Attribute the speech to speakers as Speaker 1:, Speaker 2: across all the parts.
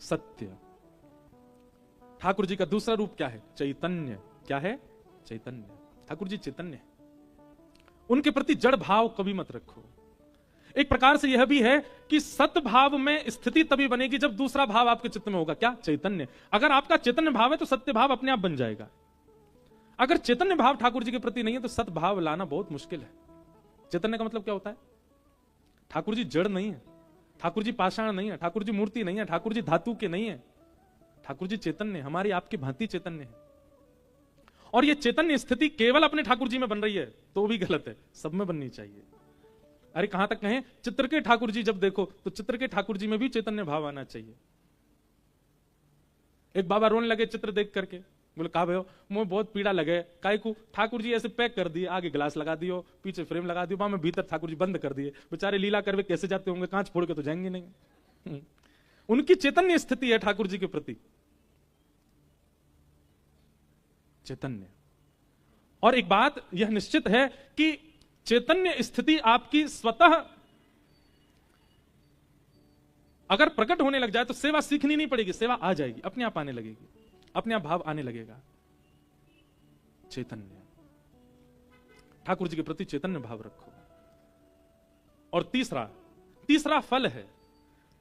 Speaker 1: सत्य। ठाकुर जी का दूसरा रूप क्या है? चैतन्य। क्या है? चैतन्य। ठाकुर जी चैतन्य। उनके प्रति जड़ भाव कभी मत रखो। एक प्रकार से यह भी है कि सत भाव में स्थिति तभी बनेगी जब दूसरा भाव आपके चित्त में होगा। क्या? चैतन्य। अगर आपका चैतन्य भाव है तो सत्य भाव अपने आप बन जाएगा। अगर चैतन्य भाव ठाकुर जी के प्रति नहीं है तो सत भाव लाना बहुत मुश्किल है। चैतन्य का मतलब क्या होता है? ठाकुर जी जड़ नहीं है, ठाकुर जी पाषाण नहीं है, ठाकुर जी मूर्ति नहीं है, ठाकुर जी धातु के नहीं है। ठाकुर जी चैतन्य, हमारी आपकी भांति चैतन्य है। और यह चैतन्य स्थिति केवल अपने ठाकुर जी में बन रही है तो भी गलत है, सब में बननी चाहिए। अरे कहां तक कहें, चित्र के ठाकुर जी जब देखो तो चित्र के ठाकुर जी में भी चैतन्य भाव आना चाहिए। एक बाबा रोने लगे चित्र देख करके, बोले कहा भयो मुझे बहुत पीड़ा लगे, काय को? ठाकुर जी ऐसे पैक कर दिए, आगे ग्लास लगा दियो, पीछे फ्रेम लगा दियो, में भीतर ठाकुर जी बंद कर दिए। बेचारे लीला करवे कैसे जाते होंगे, कांच फोड़ के तो जाएंगे नहीं। उनकी चैतन्य स्थिति है ठाकुर जी के प्रति, चैतन्य। और एक बात यह निश्चित है कि चैतन्य स्थिति आपकी स्वतः अगर प्रकट होने लग जाए तो सेवा सीखनी नहीं पड़ेगी, सेवा आ जाएगी, अपने आप आने लगेगी, अपने आप भाव आने लगेगा। चैतन्य, ठाकुर जी के प्रति चैतन्य भाव रखो। और तीसरा फल है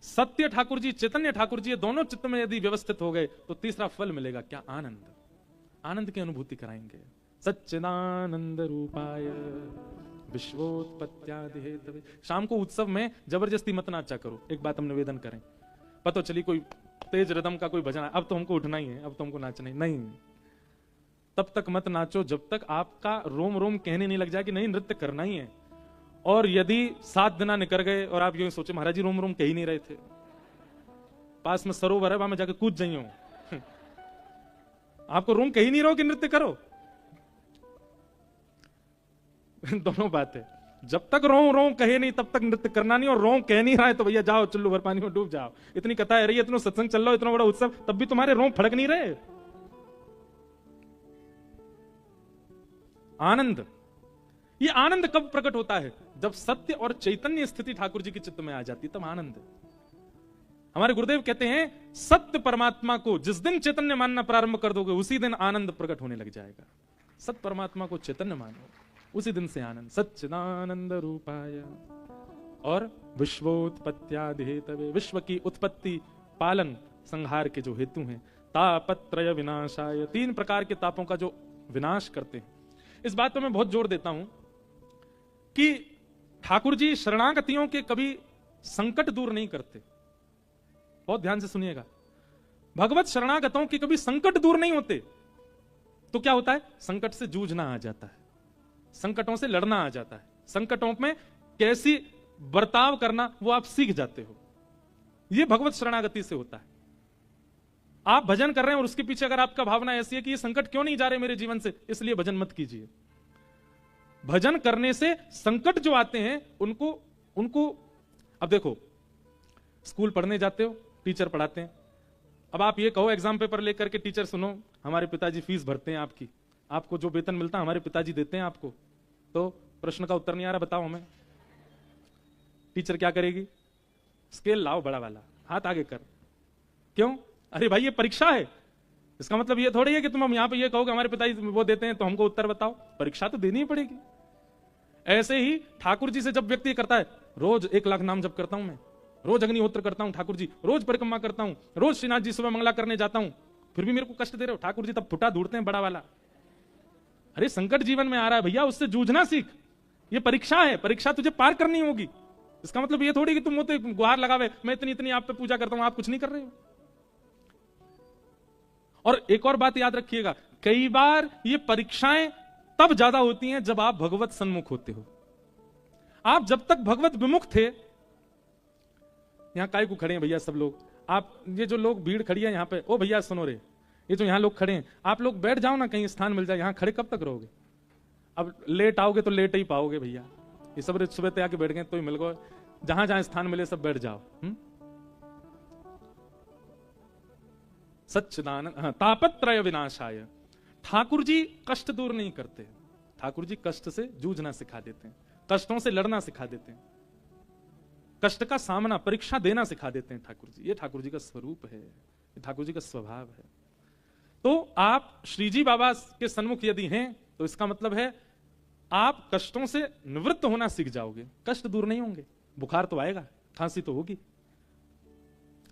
Speaker 1: सत्य ठाकुर जी, चैतन्य ठाकुर जी, ये दोनों चित्त में यदि व्यवस्थित हो गए तो तीसरा फल मिलेगा। क्या? आनंद। आनंद की अनुभूति कराएंगे। सच्चिदानंद रूपाय विश्वोत्पत्त्यादि हेतवे। शाम को उत्सव में जबरदस्ती मत नाचा करो, एक बात हम निवेदन करें। पता चली कोई तेज रिदम का कोई भजन है, अब तो हमको उठना ही है, अब तो हमको नाचना ही नहीं, तब तक मत नाचो जब तक आपका रोम रोम कहने नहीं लग जाए कि नहीं नृत्य करना ही है। और यदि 7 दिन निकल गए और आप यूं सोचे महाराज जी रोम रोम कह ही नहीं रहे थे, पास में सरोवर है वहां में जाके कूद जाइयो, आपको रोम कह ही नहीं रहो कि नृत्य करो। दोनों बात है, जब तक रो कहे नहीं तब तक नृत्य करना नहीं, और रो कह नहीं रहा है तो भैया जाओ चुल्लू भर पानी में डूब जाओ। इतनी कथा है रही है, इतना सत्संग चल रहा है, इतना बड़ा उत्सव, तब भी तुम्हारे रो फड़क नहीं रहे। आनंद, ये आनंद कब प्रकट होता है? जब सत्य और चैतन्य स्थिति ठाकुर जी के चित्त में आ जाती, तब आनंद। हमारे गुरुदेव कहते हैं सत्य परमात्मा को जिस दिन चैतन्य मानना प्रारंभ कर दोगे उसी दिन आनंद प्रकट होने लग जाएगा। सत्य परमात्मा को चैतन्य मानो, उसी दिन से आनंद। सच्चिदानंद रूपाय और विश्वोत्पत्त्यादि हेतवे, विश्व की उत्पत्ति, पालन, संहार के जो हेतु हैं। तापत्रय विनाशाय, 3 प्रकार के तापों का जो विनाश करते हैं। इस बात पर मैं बहुत जोर देता हूं कि ठाकुर जी शरणागतियों के कभी संकट दूर नहीं करते। बहुत ध्यान से सुनिएगा, भगवत शरणागतों के कभी संकट दूर नहीं होते। तो क्या होता है? संकट से जूझना आ जाता है, संकटों से लड़ना आ जाता है, संकटों में कैसी बर्ताव करना वो आप सीख जाते हो। ये भगवत शरणागति से होता है। आप भजन कर रहे हैं और उसके पीछे अगर आपका भावना ऐसी है कि ये संकट क्यों नहीं जा रहे मेरे जीवन से, इसलिए भजन मत कीजिए। भजन करने से संकट जो आते हैं उनको अब देखो, स्कूल पढ़ने जाते हो, टीचर पढ़ाते हैं। अब आप ये कहो एग्जाम पेपर लेकर के टीचर सुनो हमारे पिताजी फीस भरते हैं आपकी, आपको जो वेतन मिलता है हमारे पिताजी देते हैं आपको, तो प्रश्न का उत्तर नहीं आ रहा, बताओ हमें। टीचर क्या करेगी? स्केल लाओ बड़ा वाला, हाथ आगे कर। क्यों? अरे भाई ये परीक्षा है, इसका मतलब ये थोड़ी है कि तुम हम यहां पे ये कहोगे हमारे पिताजी वो देते हैं तो हमको उत्तर बताओ। परीक्षा तो देनी ही पड़ेगी। ऐसे ही ठाकुर जी से जब व्यक्ति करता है, रोज 1 लाख नाम जप करता हूं मैं, रोज अग्निहोत्र करता हूं ठाकुर जी, रोज परिक्रमा करता हूं, रोज श्रीनाथ जी सुबह मंगला करने जाता हूं, फिर भी मेरे को कष्ट दे रहे हो ठाकुर जी, तब फुटा ढूंढते हैं बड़ा वाला। अरे संकट जीवन में आ रहा है भैया, उससे जूझना सीख। ये परीक्षा है, परीक्षा तुझे पार करनी होगी। इसका मतलब ये थोड़ी कि तुम होते गुहार लगावे मैं इतनी इतनी आप पे पूजा करता हूं, आप कुछ नहीं कर रहे हो। और एक और बात याद रखिएगा, कई बार ये परीक्षाएं तब ज्यादा होती हैं जब आप भगवत सन्मुख होते हो। आप जब तक भगवत विमुख थे, यहां काय को खड़े हैं भैया सब लोग, आप ये जो लोग भीड़ खड़ी है यहां पे, ओ भैया सुनो रे, ये जो यहां लोग खड़े हैं, आप लोग बैठ जाओ ना, कहीं स्थान मिल जाए। यहां खड़े कब तक रहोगे? अब लेट आओगे तो लेट ही पाओगे भैया। ये सब सुबह तक आके बैठ गए तो ही मिल गए, जहां जहां स्थान मिले सब बैठ जाओ। सच्चिदानंद तापत्रय विनाशाय, ठाकुर जी कष्ट दूर नहीं करते, ठाकुर जी कष्ट से जूझना सिखा देते हैं, कष्टों से लड़ना सिखा देते हैं। कष्ट का सामना, परीक्षा देना सिखा देते हैं ठाकुर जी। ये ठाकुर जी का स्वरूप है, ये ठाकुर जी का स्वभाव है। तो आप श्री जी बाबा के सन्मुख यदि हैं तो इसका मतलब है आप कष्टों से निवृत्त होना सीख जाओगे। कष्ट दूर नहीं होंगे, बुखार तो आएगा, खांसी तो होगी,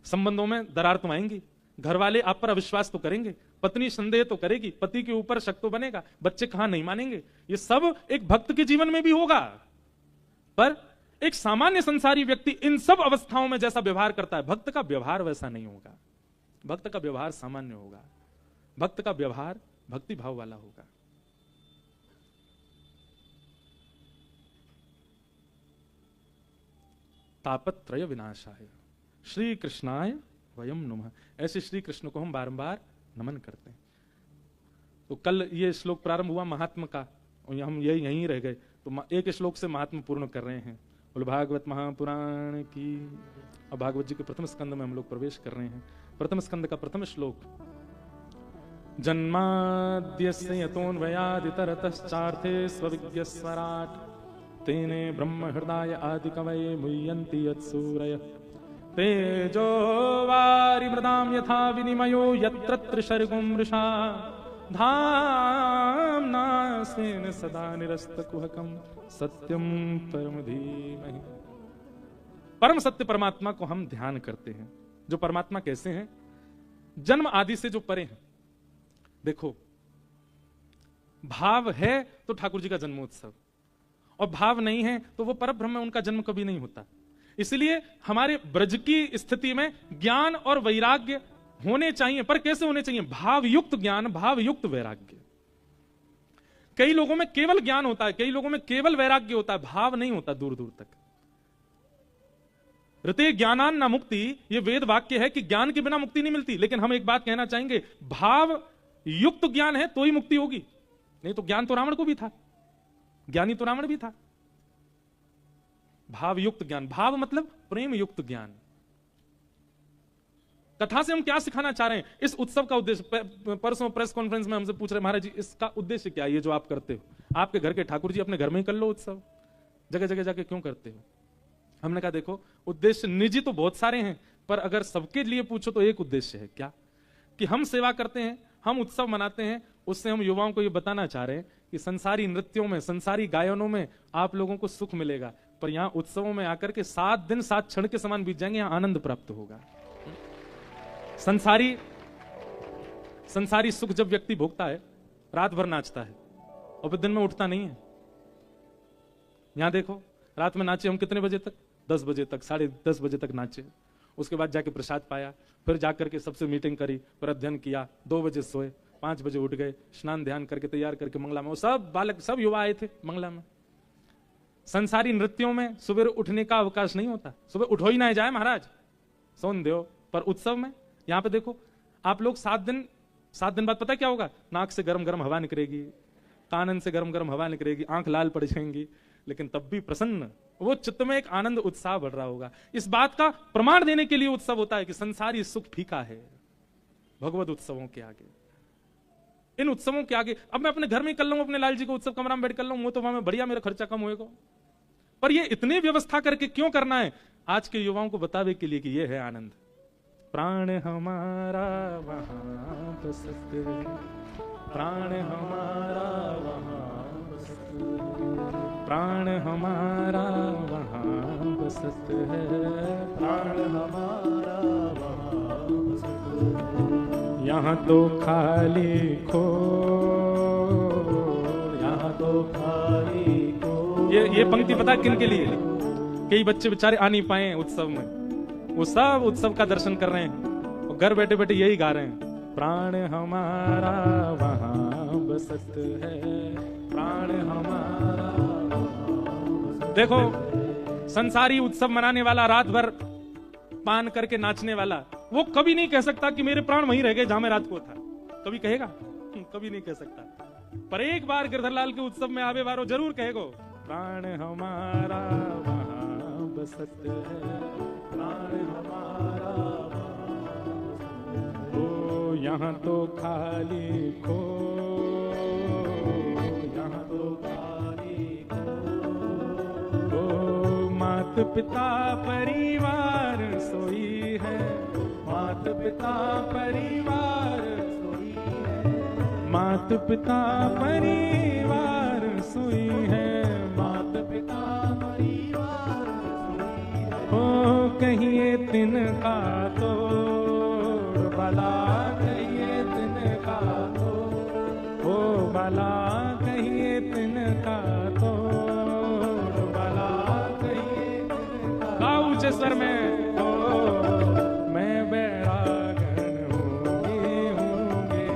Speaker 1: संबंधों में दरार तो आएंगी, घर वाले आप पर अविश्वास तो करेंगे, पत्नी संदेह तो करेगी, पति के ऊपर शक तो बनेगा, बच्चे कहां नहीं मानेंगे। ये सब एक भक्त के जीवन में भी होगा। पर एक सामान्य संसारी व्यक्ति इन सब अवस्थाओं में जैसा व्यवहार करता है, भक्त का व्यवहार वैसा नहीं होगा। भक्त का व्यवहार सामान्य होगा, भक्त का व्यवहार भक्ति भाव वाला होगा। तापत्रय विनाशाय श्री कृष्णाय वयम नमः। ऐसे श्री कृष्ण को हम बारंबार नमन करते हैं। तो कल ये श्लोक प्रारंभ हुआ महात्मा का, और हम यहीं रह गए, तो एक श्लोक से महात्मा पूर्ण कर रहे हैं। बोल भागवत महापुराण की। अब भागवत जी के प्रथम स्कंद में हम लोग प्रवेश कर रहे हैं। प्रथम स्कंद का प्रथम श्लोक, जन्माद्यस्य यतोऽन्वयादितरतश्चार्थे स्वविज्ञस्वराट् तेने ब्रह्म हृदय आदि कवये मुह्यन्ति यत्सूरयः तेजो वारिमृदां यथा विनिमयो यत्र त्रिसर्गो मृषा धाम्ना स्वेन सदा निरस्तकुहकं सत्यं परम धीमहि। परम सत्य परमात्मा को हम ध्यान करते हैं। जो परमात्मा कैसे हैं? जन्म आदि से जो परे हैं। देखो, भाव है तो ठाकुर जी का जन्मोत्सव, और भाव नहीं है तो वो परब्रह्म है, उनका जन्म कभी नहीं होता। इसलिए हमारे ब्रज की स्थिति में ज्ञान और वैराग्य होने चाहिए। पर कैसे होने चाहिए? भाव युक्त ज्ञान, भाव युक्त वैराग्य। कई लोगों में केवल ज्ञान होता है, कई लोगों में केवल वैराग्य होता है, भाव नहीं होता दूर दूर तक। ऋते ज्ञानान न मुक्ति, ये वेद वाक्य है कि ज्ञान के बिना मुक्ति नहीं मिलती। लेकिन हम एक बात कहना चाहेंगे, भाव युक्त ज्ञान है तो ही मुक्ति होगी, नहीं तो ज्ञान तो रावण को भी था, ज्ञानी तो रावण भी था। भाव युक्त ज्ञान, भाव मतलब प्रेम युक्त ज्ञान। कथा से हम क्या सिखाना चाह रहे हैं? इस उत्सव का उद्देश्य, परसों प्रेस कॉन्फ्रेंस में हमसे पूछ रहे, महाराज जी इसका उद्देश्य क्या है? ये जो आप करते हो, आपके घर के ठाकुर जी अपने घर में ही कर लो उत्सव, जगह जगह जाके क्यों करते हो? हमने कहा देखो, उद्देश्य निजी तो बहुत सारे हैं, पर अगर सबके लिए पूछो तो एक उद्देश्य है। क्या? कि हम सेवा करते हैं, हम उत्सव मनाते हैं, उससे हम युवाओं को ये बताना चाह रहे हैं कि संसारी नृत्यों में, संसारी गायनों में आप लोगों को सुख मिलेगा, पर यहां उत्सवों में आकर के 7 दिन 7 क्षण के समान बीत जाएंगे, यहां आनंद प्राप्त होगा। संसारी सुख जब व्यक्ति भोगता है, रात भर नाचता है और फिर दिन में उठता नहीं है। यहां देखो, रात में नाचे हम कितने बजे तक? 10 बजे तक, 10:30 बजे तक नाचे। उसके बाद जाके प्रसाद पाया, फिर जाकर के सबसे मीटिंग करी, फिर अध्ययन किया, 2 बजे सोए, 5 बजे उठ गए, स्नान ध्यान करके तैयार करके मंगला में, वो सब बालक, सब युवा आए थे मंगला में। संसारी नृत्यों में सुबह उठने का अवकाश नहीं होता, सुबह उठो ही ना जाए महाराज, सोन दो। पर उत्सव में यहां पे देखो, आप लोग 7 दिन बाद पता क्या होगा? नाक से गरम गरम हवा निकलेगी, कानन से गरम गरम हवा निकलेगी, आंख लाल पड़ जाएंगी, लेकिन तब भी प्रसन्न, वो चित्त में एक आनंद उत्साह बढ़ रहा होगा। इस बात का प्रमाण देने के लिए उत्सव होता है कि संसारी सुख फीका है भगवत उत्सवों के आगे, इन उत्सवों के आगे। अब मैं अपने घर में कर लूं, अपने लाल जी को उत्सव कमरा में बैठ कर लूं, वो तो वहां में बढ़िया, मेरा खर्चा कम होएगा। पर ये इतनी व्यवस्था करके क्यों करना है? आज के युवाओं को बतावे के लिए कि ये है आनंद। प्राण हमारा वहां बसत है, प्राण हमारा वहां बसत है, प्राण हमारा वहां बसत है, प्राण हमारा वहां बसत है। यहाँ तो खाली खो, यहाँ तो खाली खो। ये पंक्ति पता किन के लिए? कई बच्चे बेचारे आ नहीं पाए उत्सव में, वो सब उत्सव का दर्शन कर रहे हैं और घर बैठे बैठे यही गा रहे हैं, प्राण हमारा वहां बसत है, प्राण हमारा वहां बसत। देखो, संसारी उत्सव मनाने वाला, रात भर पान करके नाचने वाला, वो कभी नहीं कह सकता कि मेरे प्राण वहीं रह गए जहां मैं रात को था। कभी कहेगा? कभी नहीं कह सकता। पर एक बार गिरधरलाल के उत्सव में आवे वारो जरूर कहेगो, प्राण हमारा वहां बसत है, प्राण हमारा ओ यहाँ तो खाली खो, यहाँ तो खाली खो। ओ मात पिता परिवार सोई है, मात पिता परिवार सोई है, मात पिता परिवार सोई है, मात पिता परिवार सोई है। ओ कहिए तिनका तोड़ भला, कहिए तिनका तोड़, ओ भला कहिए तिनका तोड़ भला, कहिए तिनका ऊंचे स्वर में। ओ मैं बैरागन होंगे होंगे,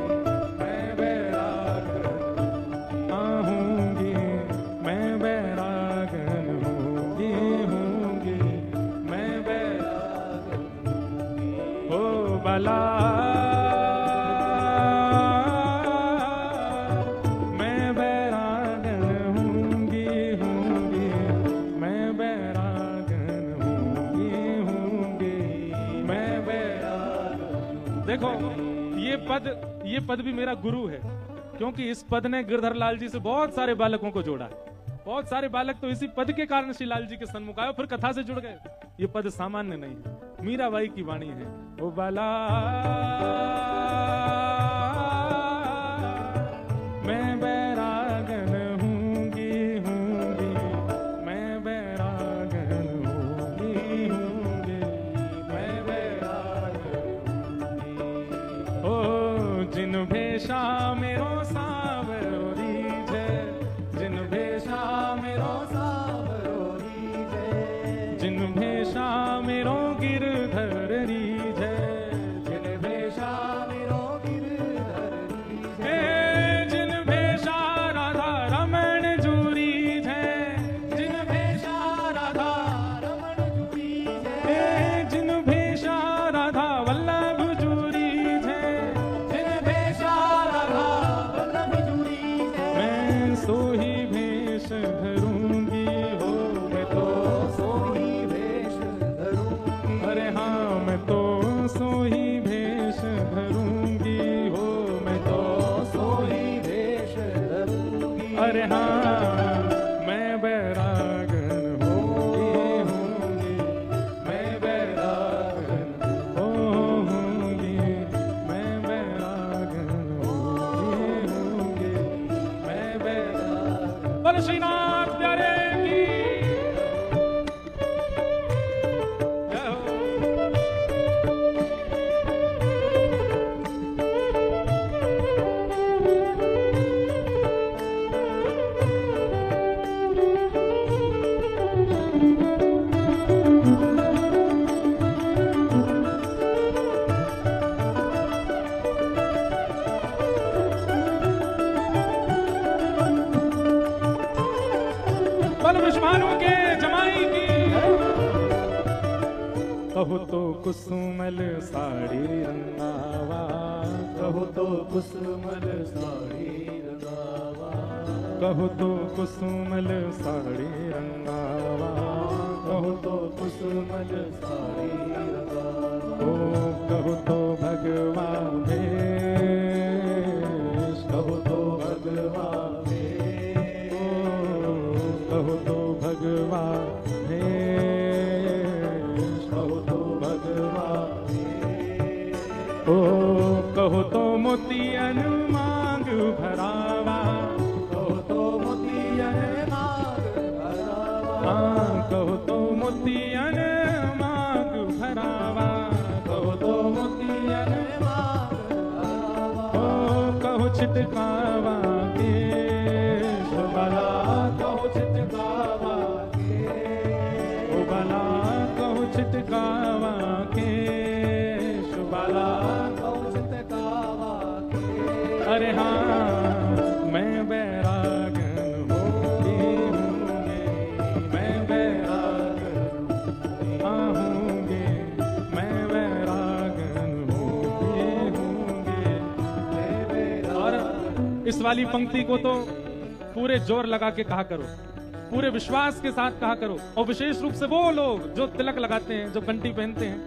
Speaker 1: मैं बैरागन आहूंगी, मैं बैरागन होंगे होंगे, मैं बैरागन होंगी। ओ भला देखो ये पद भी मेरा गुरु है, क्योंकि इस पद ने गिरधर लाल जी से बहुत सारे बालकों को जोड़ा है। बहुत सारे बालक तो इसी पद के कारण श्री लाल जी के सन्मुख आए, फिर कथा से जुड़ गए। ये पद सामान्य नहीं है, मीराबाई की वाणी है। ओ बाला मैं बैरागन हूंगी हूंगी, मैं बैरागन हूंगी हूंगी, मैं बैरागन हूंगी। ओ जिन भेषा मेरो सावरो रीझे, जिन भेषा मेरो सावरो रीझे, जिन भेषा मेरो गिरधर रीझे, जिन भेषा मेरो गिरधर रीझे, जिन भेषा राधा रमण जूरी है, जिन भेषा राधा रमण जूरी है, जिन भेषा राधा वल्लभ जूरी है, जिन भेषा राधा वल्लभ जूरी है। मैं सोही भेष धरूंगी हो, मैं तो सोही भेष धरूंगी, अरे हाँ मैं तो सोही भेष धरूंगी हो, मैं तो सोही भेष धरूंगी, अरे हाँ मैं बैरागन होंगी होंगी, मैं बैरागन होंगी, मैं बैरागन होंगी होंगी, मैं बैरागन। बोलो श्रीनाथ प्यारे की जय हो। बल विश्वानु के जमाई की। कहो तो कुसुमल साड़ी रंगावा, कहो तो कुसुमल साड़ी रंगावा, कहो तो कुसुमल साड़ी रंगावा, कहो तो कुसुमल साड़ी रंगावा। ओ कहो तो भगवा भेष, कहो तो भगवा भेष, कहो तो भगवा भेष, कहो तो भगवा भेष। ओ कहो तो मोतियन मांग भरावा, कहो तो मोतियन मांग भरावा, हाँ कहो तो मोतियन मांग भरावा, कहो तो मोतियन मांग भरावा। ओ कहो छिटकावा के शोभला, कहो छिटकावा के, ओ भला कहो छिटकावा के शोभला, कहो छिटकावा के, अरे हाँ मैं बैरागन होंगी होंगे, मैं बैरागन आहूंगे, मैं बैरागन होंगी होंगे, मैं बैरागन। और इस वाली पंक्ति को तो पूरे जोर लगा के कहा करो, पूरे विश्वास के साथ कहा करो। और विशेष रूप से वो लोग जो तिलक लगाते हैं, जो कंठी पहनते हैं,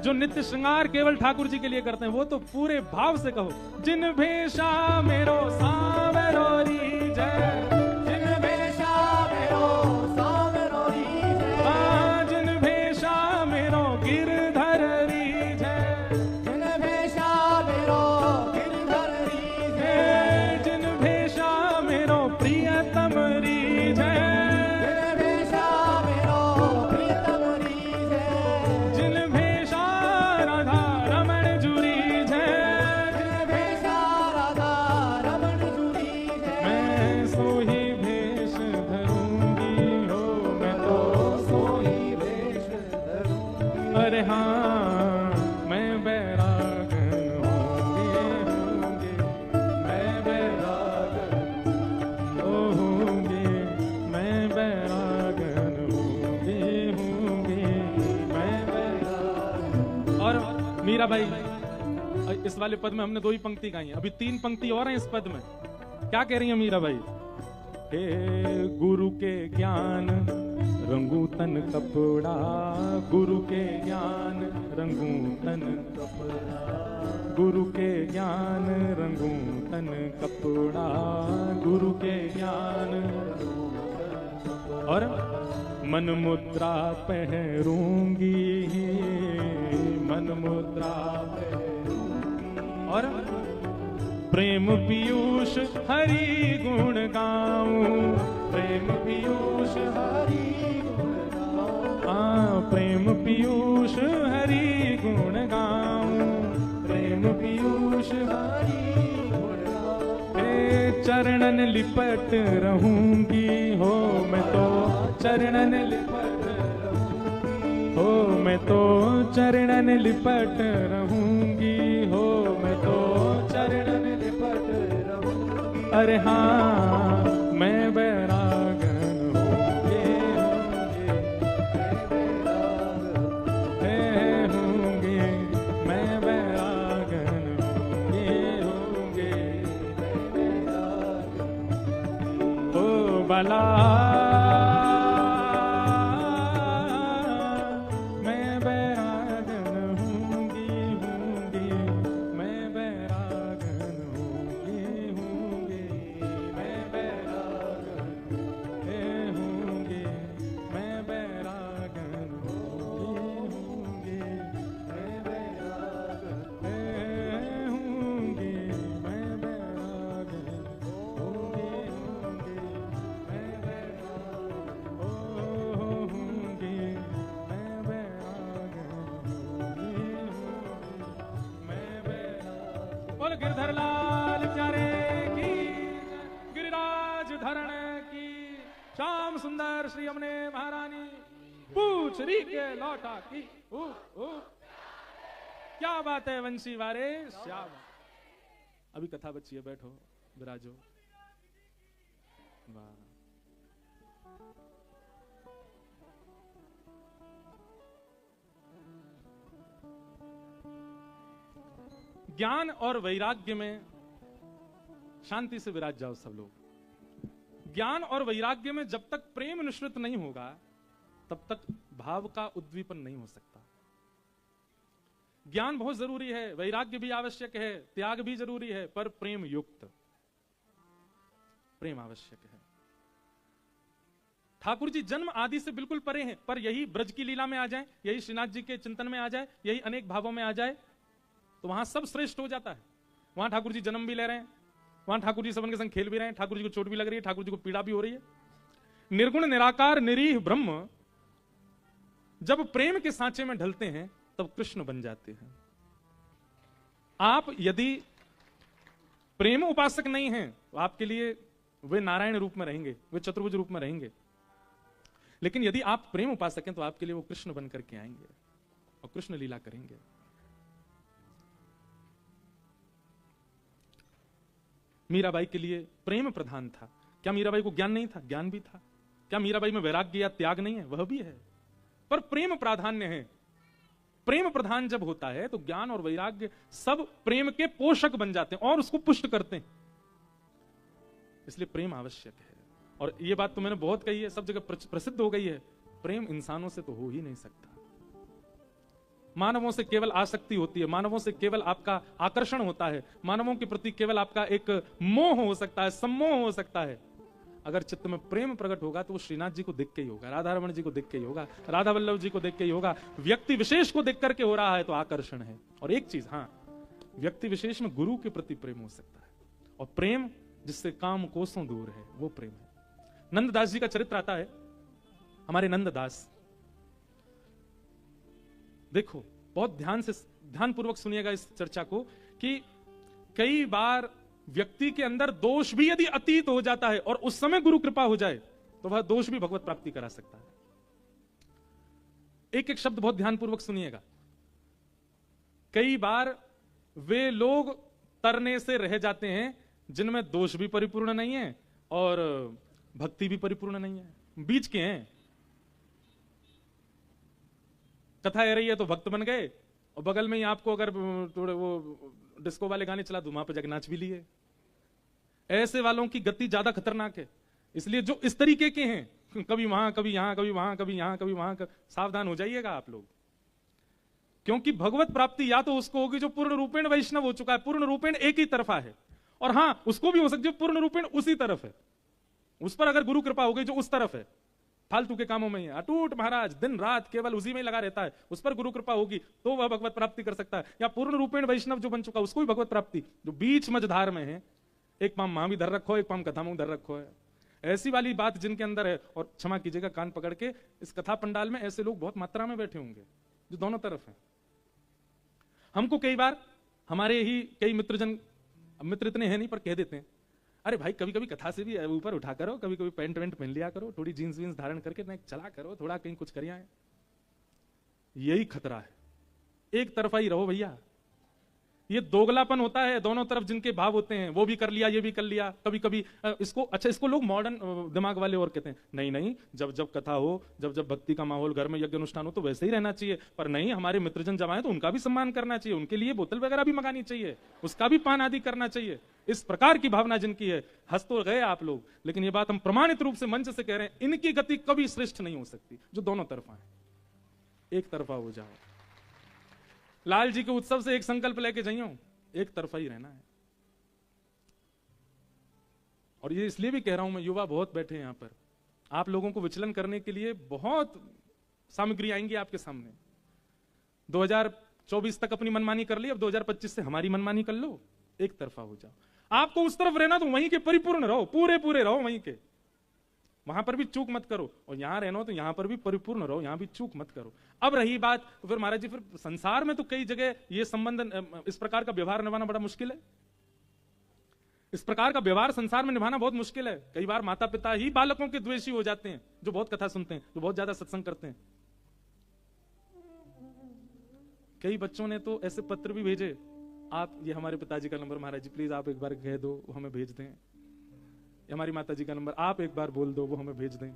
Speaker 1: जो नित्य श्रृंगार केवल ठाकुर जी के लिए करते हैं, वो तो पूरे भाव से कहो। जिन भेषा मेरो सावरो रीझे, जिन भेषा मेरो सावरो रीझे, मीरा भाई, इस वाले पद में हमने 2 ही पंक्ति गाई है, अभी 3 पंक्ति और हैं इस पद में। क्या कह रही है मीरा भाई? हे गुरु के ज्ञान रंगू तन कपड़ा, गुरु के ज्ञान रंगू तन कपड़ा, गुरु के ज्ञान रंगू तन कपड़ा, गुरु के ज्ञान। और मन मुद्रा पहरूंगी, मन मुद्रा पहरूंगी, और प्रेम पीयूष हरि गुण गाऊं, प्रेम पीयूष हरि गुण गाऊं, प्रेम पीयूष हरि गुण गाऊं, प्रेम पीयूष हरि गुण गाऊं। हे चरणन लिपट रहूंगी, हो मैं तो चरणन लिपट रहूंगी, हो मैं तो चरणन लिपट रहूंगी, हो मैं तो चरणन लिपट रहूंगी। अरे हाँ मैं बैरागन होंगे, होंगे मैं बैरागन होंगे, ओ बाला गिरधर लाल प्यारे की, गिरिराज धरण की, श्याम सुंदर श्री यमुने महारानी पूछ री के लौटा की। क्या बात है वंशी वारे श्याम। अभी कथा बच्ची है, बैठो विराजो। वाह, ज्ञान और वैराग्य में शांति से विराज जाओ सब लोग। ज्ञान और वैराग्य में जब तक प्रेम निश्रित नहीं होगा तब तक भाव का उद्दीपन नहीं हो सकता। ज्ञान बहुत जरूरी है, वैराग्य भी आवश्यक है, त्याग भी जरूरी है, पर प्रेम युक्त प्रेम आवश्यक है। ठाकुर जी जन्म आदि से बिल्कुल परे हैं, पर यही ब्रज की लीला में आ जाए, यही श्रीनाथ जी के चिंतन में आ जाए, यही अनेक भावों में आ जाए तो वहां सब श्रेष्ठ हो जाता है। वहां ठाकुर जी जन्म भी ले रहे हैं, वहां ठाकुर जी सबन के संग खेल भी रहे हैं, ठाकुर जी को चोट भी लग रही है, ठाकुर जी को पीड़ा भी हो रही है। निर्गुण निराकार निरीह ब्रह्म जब प्रेम के सांचे में ढलते हैं तब कृष्ण बन जाते हैं। आप यदि प्रेम उपासक नहीं हैं तो आपके लिए वे नारायण रूप में रहेंगे, वे चतुर्भुज रूप में रहेंगे। लेकिन यदि आप प्रेम उपासक हैं तो आपके लिए वो कृष्ण बन करके आएंगे और कृष्ण लीला करेंगे। मीराबाई के लिए प्रेम प्रधान था। क्या मीराबाई को ज्ञान नहीं था? ज्ञान भी था। क्या मीराबाई में वैराग्य या त्याग नहीं है? वह भी है, पर प्रेम प्राधान्य है। प्रेम प्रधान जब होता है तो ज्ञान और वैराग्य सब प्रेम के पोषक बन जाते हैं और उसको पुष्ट करते हैं। इसलिए प्रेम आवश्यक है। और यह बात तो मैंने बहुत कही है, सब जगह प्रसिद्ध हो गई है। प्रेम इंसानों से तो हो ही नहीं सकता। मानवों से केवल आसक्ति होती है, मानवों से केवल आपका आकर्षण होता है, मानवों के प्रति केवल आपका एक मोह हो सकता है, सम्मोह हो सकता है। अगर चित्त में प्रेम प्रकट होगा तो वो श्रीनाथ जी को देख के ही होगा, राधा रमण जी को देख के ही होगा, राधा वल्लभ जी को देख के ही होगा। व्यक्ति विशेष को देख करके हो रहा है तो आकर्षण है। और एक चीज, हाँ, व्यक्ति विशेष में गुरु के प्रति प्रेम हो सकता है, और प्रेम जिससे काम कोसों दूर है वो प्रेम है। नंददास जी का चरित्र आता है। हमारे नंददास, देखो बहुत ध्यानपूर्वक सुनिएगा इस चर्चा को, कि कई बार व्यक्ति के अंदर दोष भी यदि अतीत हो जाता है और उस समय गुरु कृपा हो जाए तो वह दोष भी भगवत प्राप्ति करा सकता है। एक एक शब्द बहुत ध्यानपूर्वक सुनिएगा। कई बार वे लोग तरने से रह जाते हैं जिनमें दोष भी परिपूर्ण नहीं है और भक्ति भी परिपूर्ण नहीं है, बीच के हैं। कथा आ रही है तो भक्त बन गए, और बगल में ही आपको अगर थोड़े वो डिस्को वाले गाने चला दो, वहां पर जाके नाच भी लिए। ऐसे वालों की गति ज्यादा खतरनाक है। इसलिए जो इस तरीके के हैं, कभी वहां कभी यहां, कभी वहां कभी यहां, कभी वहां, सावधान हो जाइएगा आप लोग। क्योंकि भगवत प्राप्ति या तो उसको होगी जो पूर्ण रूपेण वैष्णव हो चुका है, पूर्ण रूपेण एक ही तरफा है, और हां उसको भी हो सकती है पूर्ण रूपेण उसी तरफ है, उस पर अगर गुरु कृपा हो गई जो उस तरफ है, फालतू के कामों में ही अटूट महाराज दिन रात केवल उसी में ही लगा रहता है, उस पर गुरु कृपा होगी तो वह भगवत प्राप्ति कर सकता है। या पूर्ण रूपेण वैष्णव जो बन चुका उसको भी भगवत प्राप्ति, जो बीच मझधार में है, एक पाम मां भी धर रखो, एक पाम कथा में धर रखो है, ऐसी वाली बात जिनके अंदर है। और क्षमा कीजिएगा कान पकड़ के, इस कथा पंडाल में ऐसे लोग बहुत मात्रा में बैठे होंगे जो दोनों तरफ है। हमको कई बार हमारे ही कई मित्रजन, मित्र इतने हैं नहीं पर कह देते हैं, अरे भाई कभी कभी कथा से भी ऊपर उठा करो, कभी कभी पैंट वेंट पहन लिया करो, थोड़ी जीन्स वीन्स धारण करके ना चला करो, थोड़ा कहीं कुछ करिए। यही खतरा है, एक तरफा ही रहो भैया। ये दोगलापन होता है, दोनों तरफ जिनके भाव होते हैं, वो भी कर लिया ये भी कर लिया। कभी कभी इसको अच्छा, इसको लोग मॉडर्न दिमाग वाले और कहते हैं नहीं नहीं, जब जब कथा हो, जब जब भक्ति का माहौल, घर में यज्ञ अनुष्ठान हो तो वैसे ही रहना चाहिए। पर नहीं, हमारे मित्रजन जब आए तो उनका भी सम्मान करना चाहिए, उनके लिए बोतल वगैरह भी मंगानी चाहिए, उसका भी पान आदि करना चाहिए। इस प्रकार की भावना जिनकी है, हंस तो गए आप लोग, लेकिन ये बात हम प्रमाणित रूप से मंच से कह रहे हैं, इनकी गति कभी श्रेष्ठ नहीं हो सकती जो दोनों तरफा है। एक तरफा हो जाओ। लाल जी के उत्सव से एक संकल्प लेके जाइयो, एक तरफा ही रहना है। और ये इसलिए भी कह रहा हूं, मैं युवा बहुत बैठे हैं यहां पर, आप लोगों को विचलन करने के लिए बहुत सामग्री आएंगी आपके सामने। 2024 तक अपनी मनमानी कर ली, अब 2025 से हमारी मनमानी कर लो, एक तरफा हो जाओ। आपको उस तरफ रहना तो वहीं के परिपूर्ण रहो, पूरे पूरे रहो वहीं के, वहां पर भी चूक मत करो। और यहां रहना तो यहां पर भी परिपूर्ण रहो, यहां भी चूक मत करो। अब रही बात, तो फिर महाराज जी फिर संसार में तो कई जगह ये संबंध, इस प्रकार का व्यवहार निभाना बड़ा मुश्किल है। इस प्रकार का व्यवहार संसार में निभाना बहुत मुश्किल है। कई बार माता पिता ही बालकों के द्वेषी हो जाते हैं, जो बहुत कथा सुनते हैं, जो बहुत ज्यादा सत्संग करते हैं। कई बच्चों ने तो ऐसे पत्र भी भेजे, आप ये हमारे पिताजी का नंबर महाराज जी प्लीज आप एक बार कह दो वो हमें भेज दें, हमारी माता जी का नंबर आप एक बार बोल दो वो हमें भेज दें।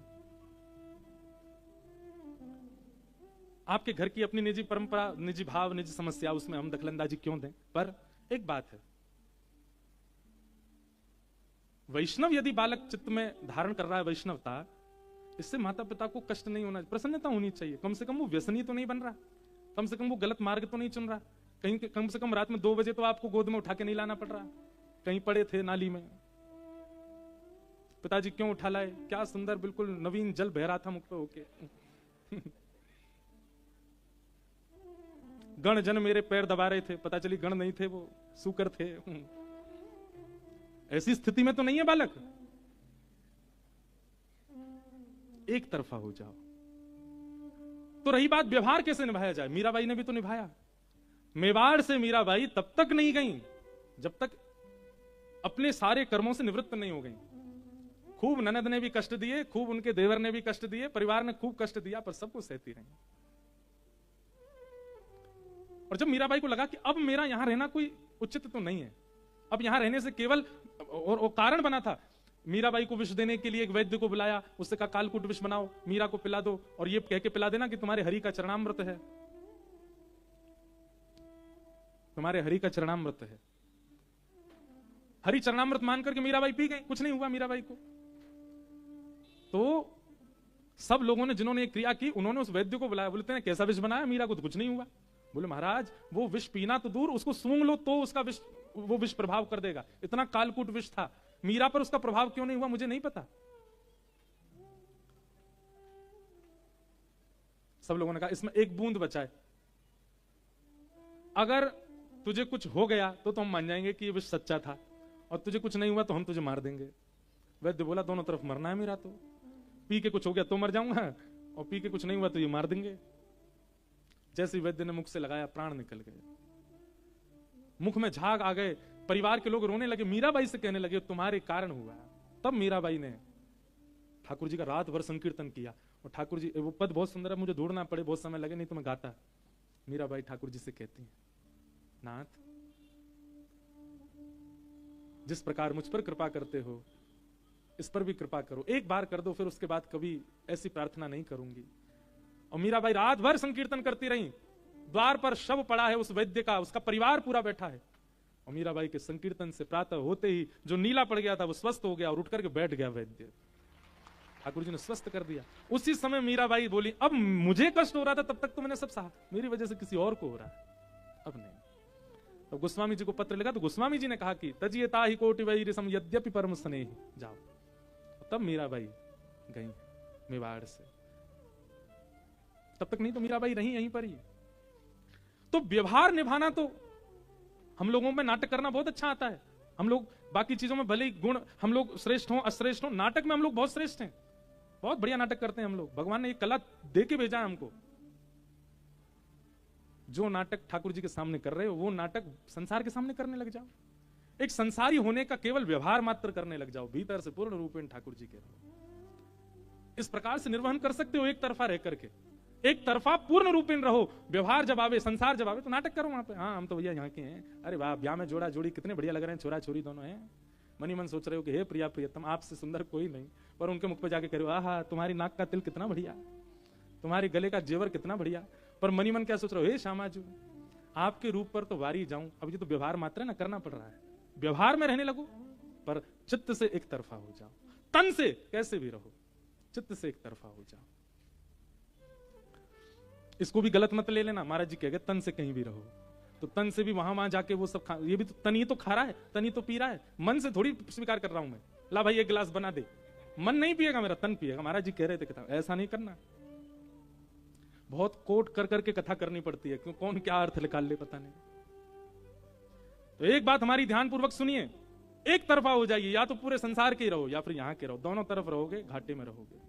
Speaker 1: आपके घर की अपनी निजी परंपरा, निजी भाव, निजी समस्या, उसमें हम दखलंदाजी क्यों दें। पर एक बात है, वैष्णव यदि बालक चित्त में धारण कर रहा है वैष्णवता, इससे माता पिता को कष्ट नहीं होना, प्रसन्नता होनी चाहिए। कम से कम वो व्यसनी तो नहीं बन रहा, कम से कम वो गलत मार्ग तो नहीं चुन रहा, कहीं कम से कम रात में 2 बजे तो आपको गोद में उठा के नहीं लाना पड़ रहा, कहीं पड़े थे नाली में, पिताजी क्यों उठा लाए, क्या सुंदर बिल्कुल नवीन जल बह रहा था मुख पे होके। गण जन मेरे पैर दबा रहे थे, पता चली गण नहीं थे, वो सूकर थे। ऐसी स्थिति में तो नहीं है बालक। एक तरफा हो जाओ। तो रही बात व्यवहार कैसे निभाया जाए, मीराबाई ने भी तो निभाया। मेवाड़ से मीराबाई तब तक नहीं गई जब तक अपने सारे कर्मों से निवृत्त नहीं हो गई। खूब ननद ने भी कष्ट दिए, खूब उनके देवर ने भी कष्ट दिए, परिवार ने खूब कष्ट दिया, पर सबको सहती रही। और जब मीराबाई को लगा कि अब मेरा यहां रहना कोई उचित तो नहीं है, अब यहां रहने से केवल और कारण बना था, मीराबाई को विष देने के लिए एक वैद्य को बुलाया, उससे कहा कालकूट विष बनाओ, मीरा को पिला दो, और ये कह के पिला देना कि तुम्हारे हरि का चरणामृत है, तुम्हारे हरि का चरणामृत है। हरि चरणामृत मान करके मीराबाई पी गई, कुछ नहीं हुआ मीराबाई को। तो सब लोगों ने जिन्होंने एक क्रिया की, उन्होंने उस वैद्य को बुलाया, बोलते हैं कैसा विष बनाया, मीरा को तो कुछ नहीं हुआ। बोले महाराज वो विष पीना तो दूर, उसको सूंघ लो तो उसका विष, वो विष प्रभाव कर देगा। इतना कालकूट विष था, मीरा पर उसका प्रभाव क्यों नहीं हुआ मुझे नहीं पता। सब लोगों ने कहा इसमें एक बूंद बचा है, अगर तुझे कुछ हो गया तो हम मान जाएंगे कि ये विष सच्चा था, और तुझे कुछ नहीं हुआ तो हम तुझे मार देंगे। वैद्य बोला दोनों तरफ मरना है मेरा, तो पी के कुछ हो गया तो मर जाऊंगा, और पी के कुछ नहीं हुआ तो ये मार देंगे। जैसे वैद्य ने मुख से लगाया, प्राण निकल गए, मुख में झाग आ गए। परिवार के लोग रोने लगे, मीराबाई से कहने लगे तुम्हारे कारण हुआ। तब मीराबाई ने ठाकुर जी का रात भर संकीर्तन किया, और ठाकुर जी, वो पद बहुत सुंदर है, मुझे ढूंढना पड़े, बहुत समय लगे नहीं तो मैं गाता। मीराबाई ठाकुर जी से कहती हैं, नाथ जिस प्रकार मुझ पर कृपा करते हो इस पर भी कृपा करो, एक बार कर दो, फिर उसके बाद कभी ऐसी प्रार्थना नहीं करूंगी। और मीराबाई रात भर संकीर्तन करती रही, द्वार पर शव पड़ा है उस वैद्य का, उसका परिवार पूरा बैठा है। और मीराबाई के संकीर्तन से प्रातः होते ही जो नीला पड़ गया था वो स्वस्थ हो गया और उठ करके बैठ गया वैद्य। ठाकुर जी ने स्वस्थ कर दिया। उसी समय मीराबाई बोली, अब मुझे कष्ट हो रहा था तब तक तो मैंने सब सहा, मेरी वजह से किसी और को हो रहा है, अब नहीं। तो गोस्वामी जी को पत्र लिखा तो गोस्वामी जी ने कहा कि तजियता ही कोटि वैर सम यद्यपि परम स्नेह, जाओ। तब मीराबाई गई मेवाड़ से, तब तक नहीं तो मीराबाई रही यहीं पर ही। तो व्यवहार निभाना तो हम लोगों में, नाटक करना बहुत अच्छा आता है। हम लोग बाकी चीजों में भले ही गुण हम लोग श्रेष्ठ हो अश्रेष्ठ हो, नाटक में हम लोग बहुत श्रेष्ठ हैं, बहुत बढ़िया नाटक करते हैं हम लोग। भगवान ने एक कला दे के भेजा है हमको। जो नाटक ठाकुर जी के सामने कर रहे हो वो नाटक संसार के सामने करने लग जाओ। एक संसारी होने का केवल व्यवहार मात्र करने लग जाओ, भीतर से पूर्ण रूपेण ठाकुर जी के रहो। इस प्रकार से निर्वहन कर सकते हो एक तरफा रह करके। एक तरफा पूर्ण रूपेण रहो, व्यवहार जब आवे संसार जब आवे तो नाटक करो वहां पे। हाँ हम तो भैया यहाँ के हैं, अरे वाह ब्याह में जोड़ा जोड़ी कितने बढ़िया लग रहे हैं, छोरा छोरी दोनों हैं। मनी मन सोच रहे हो कि हे प्रिया प्रियतम आपसे सुंदर कोई नहीं, पर उनके मुख पे जाके करो आहा तुम्हारी नाक का तिल कितना बढ़िया, तुम्हारे गले का जेवर कितना बढ़िया। पर मनी मन क्या सोच रहे हो, हे श्यामाजू आपके रूप पर तो वारी जाऊं। अब ये तो व्यवहार मात्र है ना, करना पड़ रहा है। व्यवहार में रहने लगो पर चित्त से एक तरफा हो जाओ। तन से कैसे भी रहो, चित्त से एक तरफा हो जाओ। इसको भी गलत मत ले लेना, महाराज जी कह गए तन से कहीं भी रहो, तो तन से भी वहां जाके वो सब खा, ये भी तो तन ही तो खा रहा है, तन ही तो पी रहा है। मन से थोड़ी स्वीकार कर रहा हूं मैं, ला भाई एक गिलास बना दे, मन नहीं पिएगा मेरा, तन पिएगा। महाराज जी कह रहे थे कथा, ऐसा नहीं करना। बहुत कोट कर करके कथा करनी पड़ती है, क्यों कौन क्या अर्थ निकाल ले पता नहीं। तो एक बात हमारी ध्यान पूर्वक सुनिए, एक तरफा हो जाइए, या तो पूरे संसार के ही रहो या फिर यहां के रहो, दोनों तरफ रहोगे घाटे में रहोगे।